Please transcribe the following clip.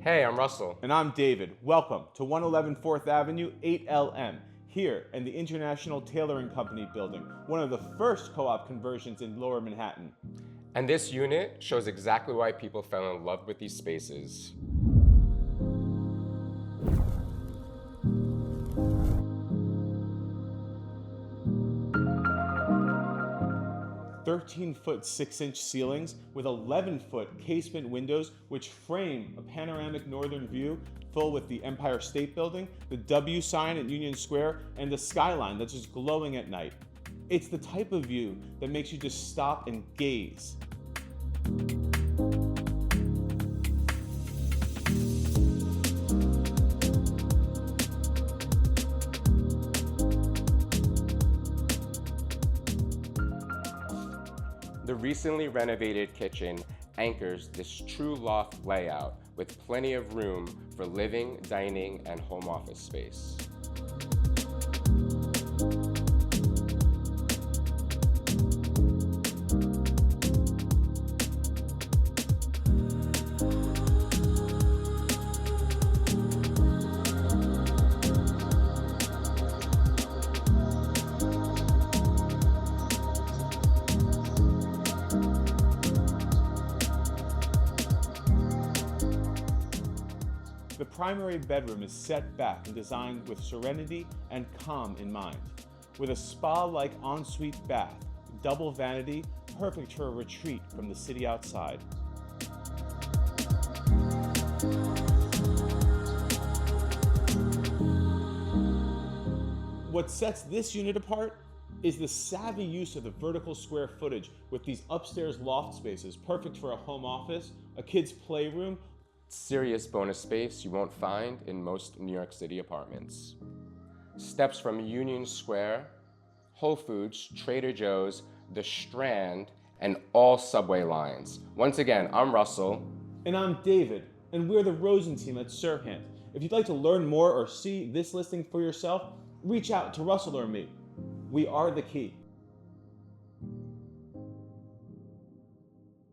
Hey, I'm Russell. And I'm David. Welcome to 111 4th Avenue, 8LM, here in the International Tailoring Company building, one of the first co-op conversions in Lower Manhattan. And this unit shows exactly why people fell in love with these spaces. 13-foot 6-inch ceilings with 11-foot casement windows which frame a panoramic northern view full with the Empire State Building, the W sign at Union Square, and the skyline that's just glowing at night. It's the type of view that makes you just stop and gaze. The recently renovated kitchen anchors this true loft layout with plenty of room for living, dining, and home office space. The primary bedroom is set back and designed with serenity and calm in mind, with a spa-like ensuite bath, double vanity, perfect for a retreat from the city outside. What sets this unit apart is the savvy use of the vertical square footage with these upstairs loft spaces, perfect for a home office, a kid's playroom. Serious bonus space you won't find in most New York City apartments. Steps from Union Square, Whole Foods, Trader Joe's, The Strand, and all subway lines. Once again, I'm Russell. And I'm David, and we're the Rosen team at Serhant. If you'd like to learn more or see this listing for yourself, reach out to Russell or me. We are the key.